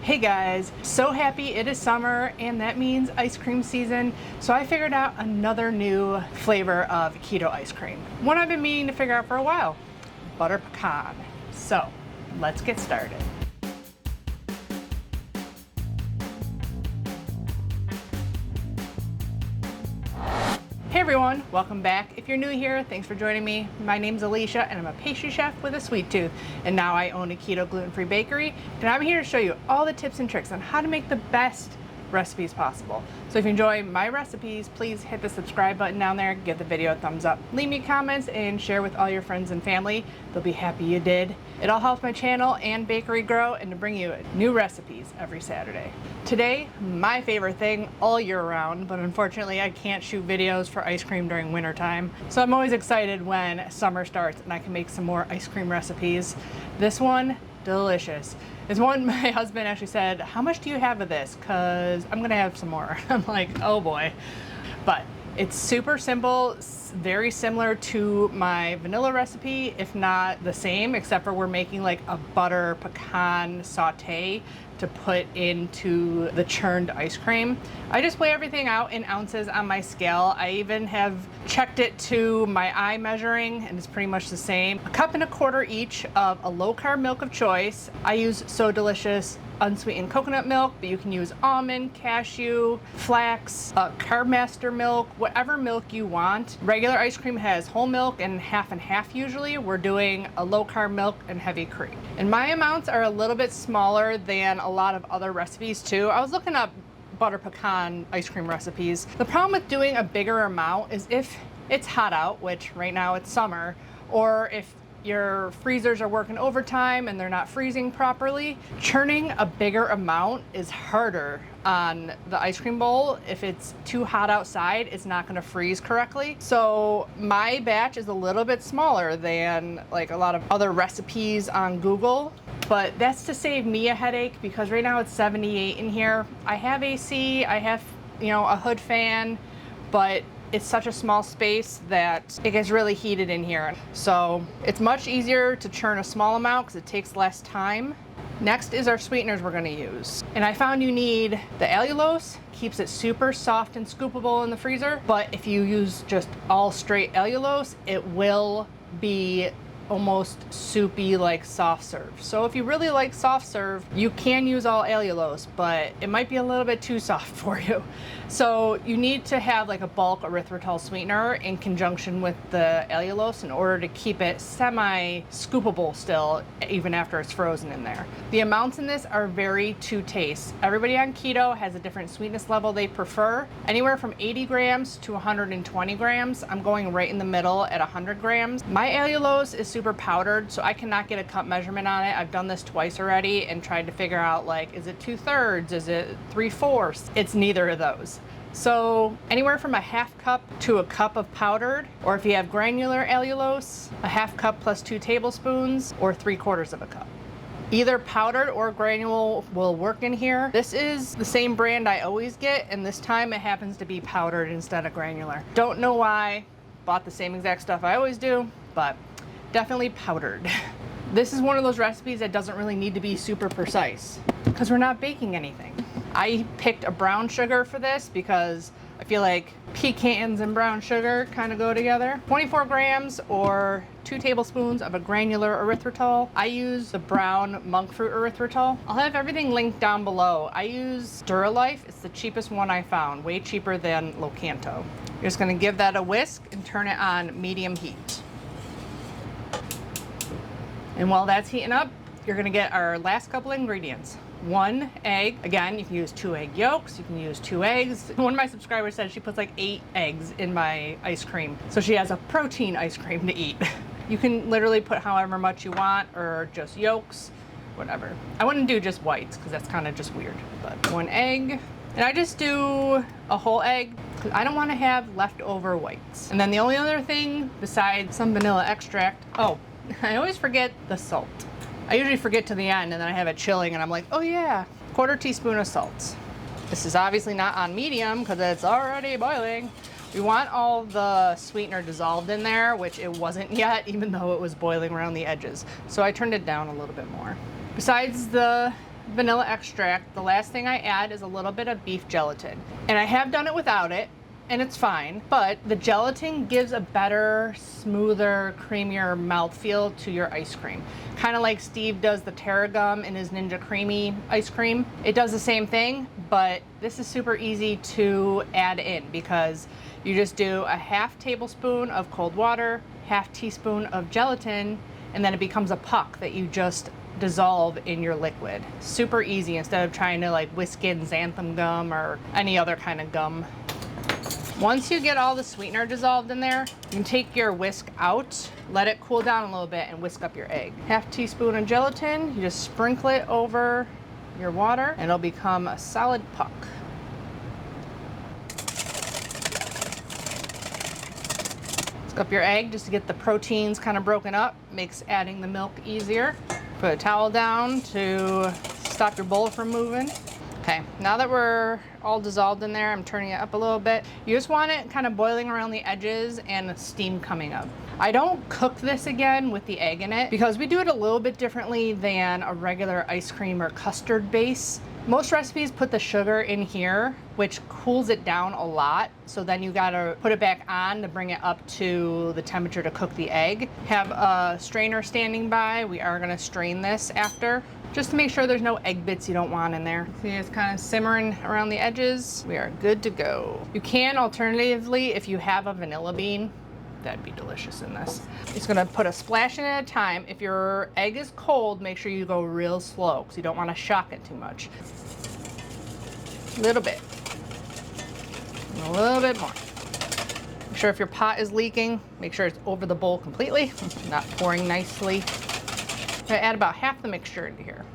Hey guys, so happy it is summer and that means ice cream season. So I figured out another new flavor of keto ice cream. One I've been meaning to figure out for a while, butter pecan. So let's get started. Hey everyone, welcome back. If you're new here, thanks for joining me. My name's Alycia and I'm a pastry chef with a sweet tooth. And now I own a keto gluten-free bakery. And I'm here to show you all the tips and tricks on how to make the best recipes possible. So if you enjoy my recipes, please hit the subscribe button down there, give the video a thumbs up, leave me comments and share with all your friends and family. They'll be happy you did. It all helps my channel and bakery grow and to bring you new recipes every Saturday. Today, my favorite thing all year round, but unfortunately I can't shoot videos for ice cream during winter time. So I'm always excited when summer starts and I can make some more ice cream recipes. This one, delicious. It's one my husband actually said, how much do you have of this? Because I'm gonna have some more. I'm like, oh boy. But it's super simple, very similar to my vanilla recipe, if not the same, except for we're making like a butter pecan saute to put into the churned ice cream. I just weigh everything out in ounces on my scale. I even have checked it to my eye measuring and it's pretty much the same. 1.25 cups each of a low carb milk of choice. I use So Delicious unsweetened coconut milk, but you can use almond, cashew, flax, carb master milk, whatever milk you want. Regular ice cream has whole milk and half usually. We're doing a low carb milk and heavy cream. And my amounts are a little bit smaller than a lot of other recipes too. I was looking up butter pecan ice cream recipes. The problem with doing a bigger amount is if it's hot out, which right now it's summer, or if your freezers are working overtime and they're not freezing properly, churning a bigger amount is harder on the ice cream bowl. If it's too hot outside, it's not gonna freeze correctly. So my batch is a little bit smaller than like a lot of other recipes on Google, but that's to save me a headache because right now it's 78 in here. I have AC, I have, a hood fan, but it's such a small space that it gets really heated in here. So it's much easier to churn a small amount because it takes less time. Next is our sweeteners we're gonna use. And I found you need the allulose, keeps it super soft and scoopable in the freezer. But if you use just all straight allulose, it will be almost soupy like soft serve. So if you really like soft serve, you can use all allulose, but it might be a little bit too soft for you. So you need to have like a bulk erythritol sweetener in conjunction with the allulose in order to keep it semi-scoopable still, even after it's frozen in there. The amounts in this are very to taste. Everybody on keto has a different sweetness level they prefer, anywhere from 80 grams to 120 grams. I'm going right in the middle at 100 grams. My allulose is super powdered, so I cannot get a cup measurement on it. I've done this twice already and tried to figure out like, is it 2/3? Is it 3/4? It's neither of those. So anywhere from a 1/2 cup to a cup of powdered, or if you have granular allulose, a 1/2 cup plus 2 tablespoons or 3/4 of a cup. Either powdered or granule will work in here. This is the same brand I always get, and this time it happens to be powdered instead of granular. Don't know why, bought the same exact stuff I always do, but definitely powdered. This is one of those recipes that doesn't really need to be super precise because we're not baking anything. I picked a brown sugar for this because I feel like pecans and brown sugar kind of go together. 24 grams or 2 tablespoons of a granular erythritol. I use the brown monkfruit erythritol. I'll have everything linked down below. I use Duralife. It's the cheapest one I found, way cheaper than Locanto. You're just gonna give that a whisk and turn it on medium heat. And while that's heating up, you're gonna get our last couple ingredients. 1 egg. Again, you can use 2 egg yolks, you can use 2 eggs. One of my subscribers said she puts like 8 eggs in my ice cream. So she has a protein ice cream to eat. You can literally put however much you want or just yolks, whatever. I wouldn't do just whites because that's kind of just weird, but 1 egg. And I just do a whole egg because I don't want to have leftover whites. And then the only other thing besides some vanilla extract, I always forget the salt. I usually forget to the end and then I have it chilling and I'm like, oh yeah, 1/4 teaspoon of salt. This is obviously not on medium because it's already boiling. We want all the sweetener dissolved in there, which it wasn't yet, even though it was boiling around the edges. So I turned it down a little bit more. Besides the vanilla extract, the last thing I add is a little bit of beef gelatin. And I have done it without it, and it's fine, but the gelatin gives a better, smoother, creamier mouthfeel to your ice cream. Kind of like Steve does the Terra Gum in his Ninja Creamy ice cream. It does the same thing, but this is super easy to add in because you just do a half tablespoon of cold water, half teaspoon of gelatin, and then it becomes a puck that you just dissolve in your liquid. Super easy instead of trying to like whisk in xanthan gum or any other kind of gum. Once you get all the sweetener dissolved in there, you can take your whisk out, let it cool down a little bit, and whisk up your egg. Half teaspoon of gelatin, you just sprinkle it over your water, and it'll become a solid puck. Whisk up your egg just to get the proteins kind of broken up. Makes adding the milk easier. Put a towel down to stop your bowl from moving. Okay, now that we're all dissolved in there, I'm turning it up a little bit. You just want it kind of boiling around the edges and the steam coming up. I don't cook this again with the egg in it because we do it a little bit differently than a regular ice cream or custard base. Most recipes put the sugar in here, which cools it down a lot. So then you gotta put it back on to bring it up to the temperature to cook the egg. Have a strainer standing by. We are gonna strain this after, just to make sure there's no egg bits you don't want in there. See, it's kind of simmering around the edges. We are good to go. You can alternatively, if you have a vanilla bean, that'd be delicious in this. Just gonna put a splash in at a time. If your egg is cold, make sure you go real slow because you don't want to shock it too much. A little bit. And a little bit more. Make sure if your pot is leaking, make sure it's over the bowl completely, not pouring nicely. I'm gonna add about half the mixture into here.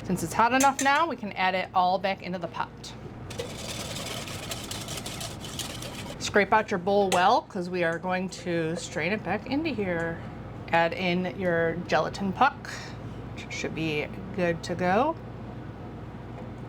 Since it's hot enough now, we can add it all back into the pot. Scrape out your bowl well, because we are going to strain it back into here. Add in your gelatin puck, which should be good to go.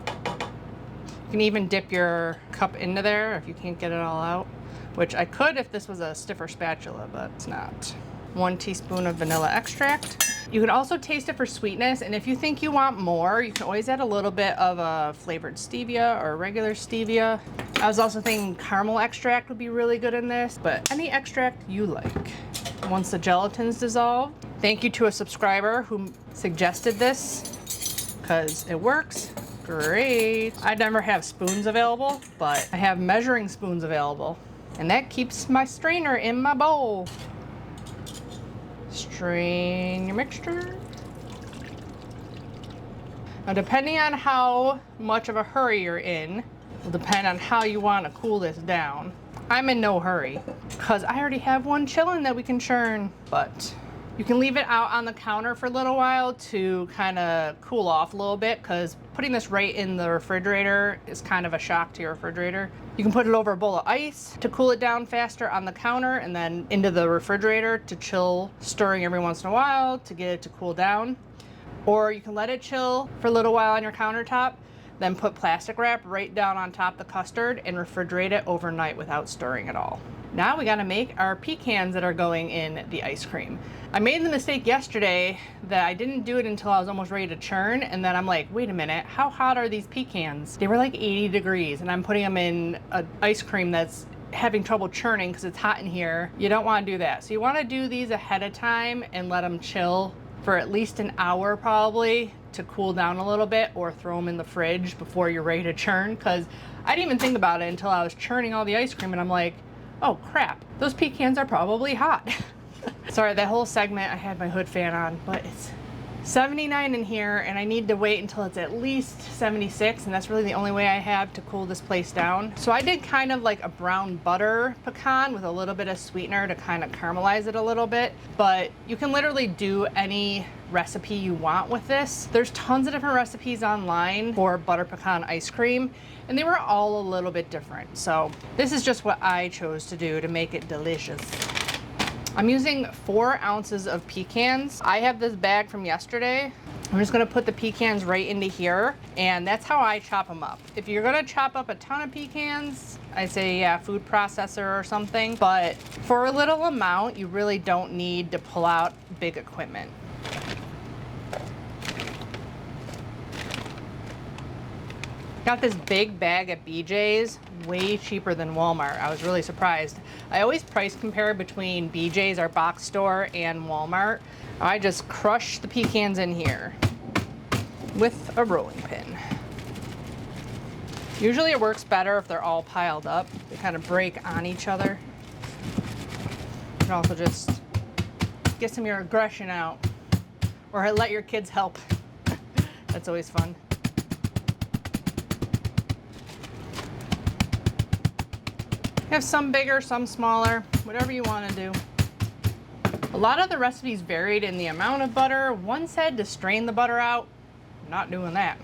You can even dip your cup into there if you can't get it all out, which I could if this was a stiffer spatula, but it's not. 1 teaspoon of vanilla extract. You can also taste it for sweetness, and if you think you want more, you can always add a little bit of a flavored stevia or regular stevia. I was also thinking caramel extract would be really good in this, but any extract you like. Once the gelatin's dissolved, thank you to a subscriber who suggested this, because it works great. I never have spoons available, but I have measuring spoons available, and that keeps my strainer in my bowl. Strain your mixture. Now, depending on how much of a hurry you're in, will depend on how you want to cool this down. I'm in no hurry because I already have one chilling that we can churn, but you can leave it out on the counter for a little while to kind of cool off a little bit, because putting this right in the refrigerator is kind of a shock to your refrigerator. You can put it over a bowl of ice to cool it down faster on the counter, and then into the refrigerator to chill, stirring every once in a while to get it to cool down. Or you can let it chill for a little while on your countertop, then put plastic wrap right down on top of the custard and refrigerate it overnight without stirring at all. Now we gotta make our pecans that are going in the ice cream. I made the mistake yesterday that I didn't do it until I was almost ready to churn, and then I'm like, wait a minute, how hot are these pecans? They were like 80 degrees, and I'm putting them in an ice cream that's having trouble churning because it's hot in here. You don't wanna do that. So you wanna do these ahead of time and let them chill for at least an hour probably to cool down a little bit, or throw them in the fridge before you're ready to churn, because I didn't even think about it until I was churning all the ice cream, and I'm like, oh crap, those pecans are probably hot. Sorry, that whole segment I had my hood fan on, but it's 79 in here and I need to wait until it's at least 76, and that's really the only way I have to cool this place down. So I did kind of like a brown butter pecan with a little bit of sweetener to kind of caramelize it a little bit, but you can literally do any recipe you want with this. There's tons of different recipes online for butter pecan ice cream, and they were all a little bit different. So this is just what I chose to do to make it delicious. I'm using 4 ounces of pecans. I have this bag from yesterday, I'm just gonna put the pecans right into here, and that's how I chop them up. If you're gonna chop up a ton of pecans, I say yeah, food processor or something, but for a little amount, you really don't need to pull out big equipment. Got this big bag at BJ's, way cheaper than Walmart. I was really surprised. I always price compare between BJ's, our box store, and Walmart. I just crush the pecans in here with a rolling pin. Usually it works better if they're all piled up. They kind of break on each other. You can also just get some of your aggression out, or let your kids help. That's always fun. You have some bigger, some smaller, whatever you want to do. A lot of the recipes varied in the amount of butter. One said to strain the butter out. I'm not doing that.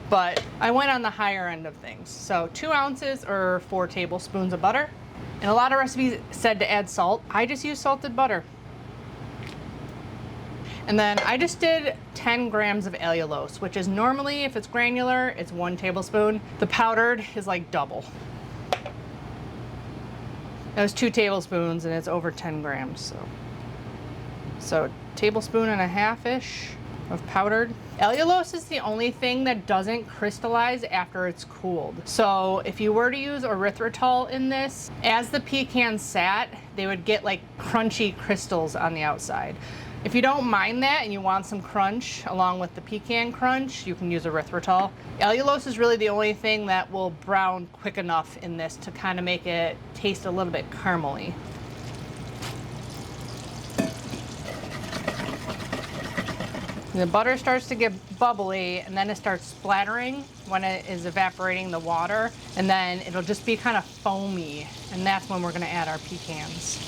But I went on the higher end of things. So 2 ounces or 4 tablespoons of butter. And a lot of recipes said to add salt. I just use salted butter. And then I just did 10 grams of allulose, which is normally, if it's granular, it's 1 tablespoon. The powdered is like double. That was 2 tablespoons and it's over 10 grams. So tablespoon and a half-ish of powdered. Allulose is the only thing that doesn't crystallize after it's cooled. So if you were to use erythritol in this, as the pecans sat, they would get like crunchy crystals on the outside. If you don't mind that and you want some crunch along with the pecan crunch, you can use erythritol. Allulose is really the only thing that will brown quick enough in this to kind of make it taste a little bit caramely. The butter starts to get bubbly and then it starts splattering when it is evaporating the water, and then it'll just be kind of foamy, and that's when we're going to add our pecans.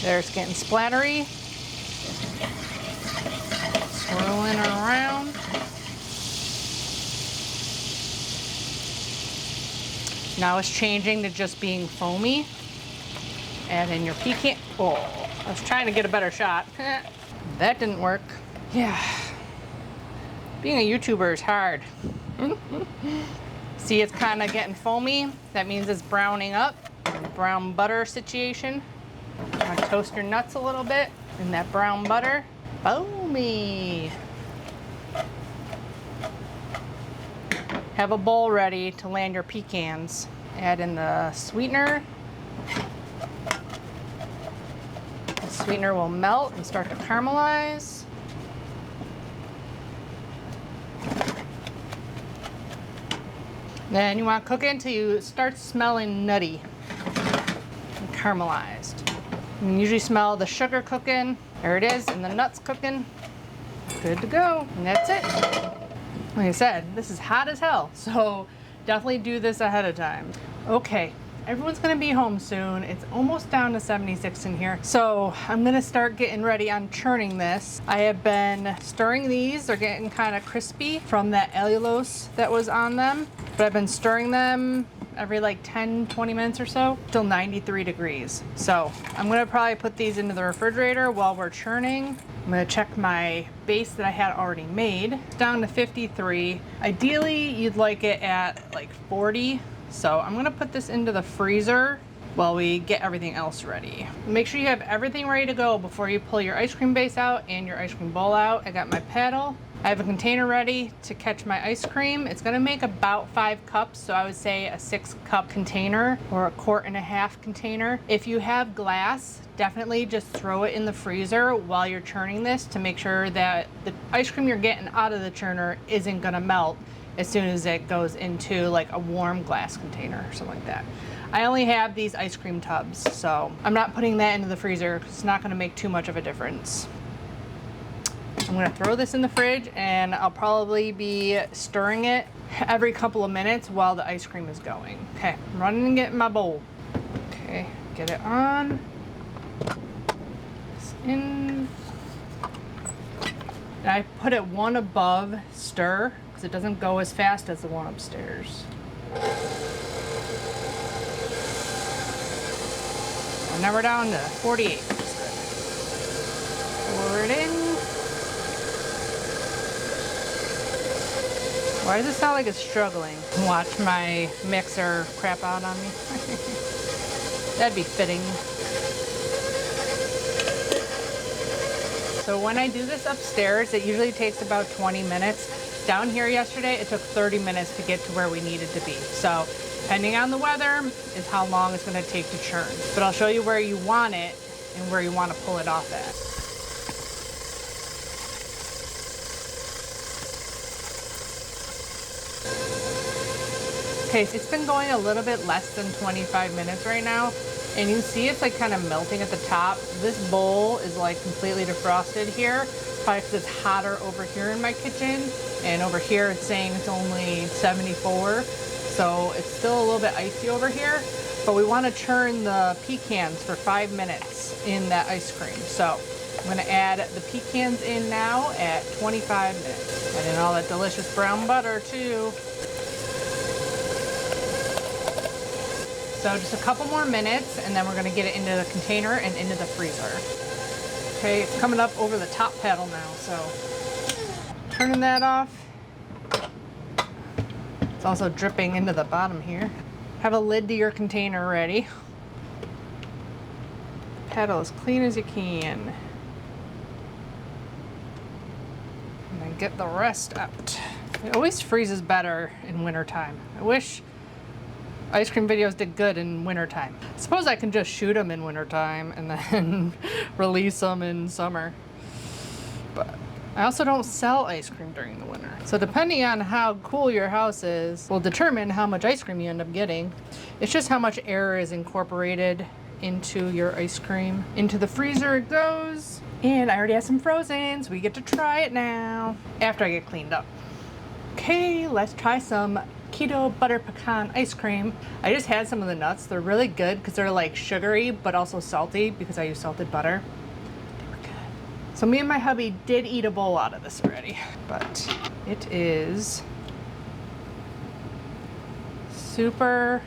There's getting splattery. Swirling around. Now it's changing to just being foamy. Add in your pecan. Oh, I was trying to get a better shot. That didn't work. Yeah. Being a YouTuber is hard. See, it's kind of getting foamy. That means it's browning up. Brown butter situation. I'm gonna toast your nuts a little bit in that brown butter. Foamy. Have a bowl ready to land your pecans. Add in the sweetener. The sweetener will melt and start to caramelize. Then you want to cook it until you start smelling nutty and caramelized. You can usually smell the sugar cooking. There it is, and the nuts cooking. Good to go, and that's it. Like I said, this is hot as hell, so definitely do this ahead of time. Okay, everyone's gonna be home soon. It's almost down to 76 in here. So I'm gonna start getting ready on churning this. I have been stirring these. They're getting kind of crispy from that allulose that was on them, but I've been stirring them every like 10, 20 minutes or so, till 93 degrees. So I'm gonna probably put these into the refrigerator while we're churning. I'm gonna check my base that I had already made. It's down to 53. Ideally, you'd like it at like 40. So I'm gonna put this into the freezer while we get everything else ready. Make sure you have everything ready to go before you pull your ice cream base out and your ice cream bowl out. I got my paddle. I have a container ready to catch my ice cream. It's gonna make about 5 cups, so I would say a 6-cup container or a 1.5-quart container. If you have glass, definitely just throw it in the freezer while you're churning this to make sure that the ice cream you're getting out of the churner isn't gonna melt as soon as it goes into like a warm glass container or something like that. I only have these ice cream tubs, so I'm not putting that into the freezer because it's not gonna make too much of a difference. I'm gonna throw this in the fridge and I'll probably be stirring it every couple of minutes while the ice cream is going. Okay, I'm running and getting my bowl. Okay, get it on. This in. And I put it one above stir because it doesn't go as fast as the one upstairs. And now we're down to 48. That's good. Pour it in. Why does it sound like it's struggling? Watch my mixer crap out on me. That'd be fitting. So when I do this upstairs, it usually takes about 20 minutes. Down here yesterday, it took 30 minutes to get to where we needed to be. So depending on the weather is how long it's going to take to churn. But I'll show you where you want it and where you want to pull it off at. Okay, so it's been going a little bit less than 25 minutes right now, and you can see it's like kind of melting at the top. This bowl is like completely defrosted here, probably because it's hotter over here in my kitchen, and over here it's saying it's only 74, so it's still a little bit icy over here. But we want to churn the pecans for 5 minutes in that ice cream. So I'm going to add the pecans in now at 25 minutes. And in all that delicious brown butter too. So just a couple more minutes, and then we're going to get it into the container and into the freezer. Okay, it's coming up over the top paddle now, so turning that off. It's also dripping into the bottom here. Have a lid to your container ready. Paddle as clean as you can. And then get the rest out. It always freezes better in wintertime. I wish ice cream videos did good in wintertime. I suppose I can just shoot them in wintertime and then release them in summer. But I also don't sell ice cream during the winter. So depending on how cool your house is will determine how much ice cream you end up getting. It's just how much air is incorporated into your ice cream. Into the freezer it goes. And I already have some frozen, so we get to try it now after I get cleaned up. Okay, let's try some keto butter pecan ice cream. I just had some of the nuts. They're really good because they're like sugary but also salty because I use salted butter. They were good. So me and my hubby did eat a bowl out of this already, but it is super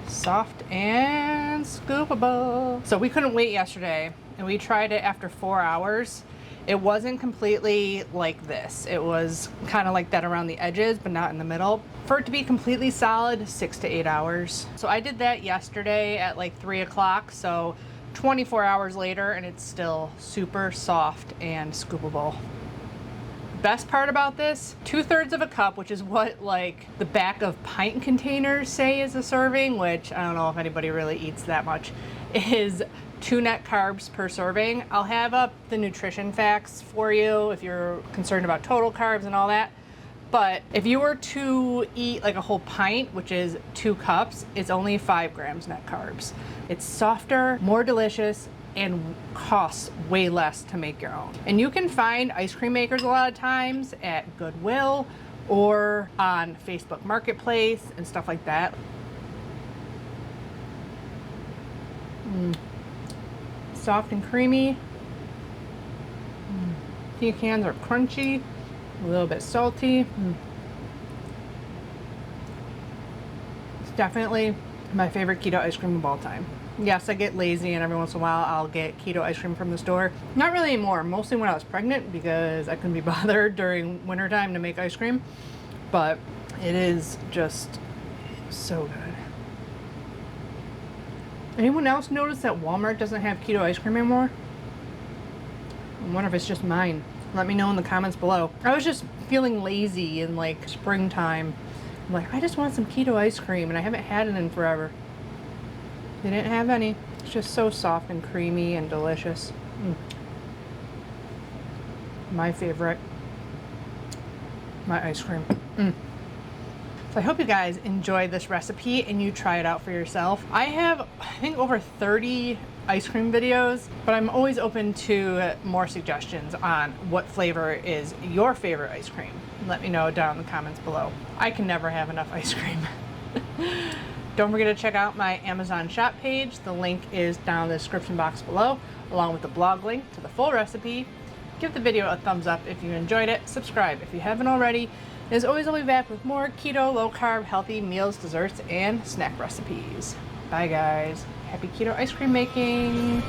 soft and scoopable. So we couldn't wait yesterday and we tried it after 4 hours. It wasn't completely like this. It was kind of like that around the edges, but not in the middle. For it to be completely solid, 6 to 8 hours. So I did that yesterday at like 3 o'clock. So 24 hours later, and it's still super soft and scoopable. Best part about this, 2/3 of a cup, which is what like the back of pint containers say is a serving, which I don't know if anybody really eats that much, is 2 net carbs per serving. I'll have up the nutrition facts for you if you're concerned about total carbs and all that. But if you were to eat like a whole pint, which is 2 cups, it's only 5 grams net carbs. It's softer, more delicious, and costs way less to make your own. And you can find ice cream makers a lot of times at Goodwill or on Facebook Marketplace and stuff like that. Soft and creamy. Pecans are crunchy, a little bit salty. It's definitely my favorite keto ice cream of all time. Yes, I get lazy and every once in a while I'll get keto ice cream from the store. Not really anymore, mostly when I was pregnant because I couldn't be bothered during wintertime to make ice cream. But it is just so good. Anyone else notice that Walmart doesn't have keto ice cream anymore? I wonder if it's just mine. Let me know in the comments below. I was just feeling lazy in like springtime. I'm like, I just want some keto ice cream and I haven't had it in forever. They didn't have any. It's just so soft and creamy and delicious. My favorite. My ice cream. So I hope you guys enjoyed this recipe and you try it out for yourself. I have, I think, over 30 ice cream videos, but I'm always open to more suggestions on what flavor is your favorite ice cream. Let me know down in the comments below. I can never have enough ice cream. Don't forget to check out my Amazon shop page. The link is down in the description box below, along with the blog link to the full recipe. Give the video a thumbs up if you enjoyed it. Subscribe if you haven't already. As always, I'll be back with more keto, low-carb, healthy meals, desserts, and snack recipes. Bye, guys. Happy keto ice cream making.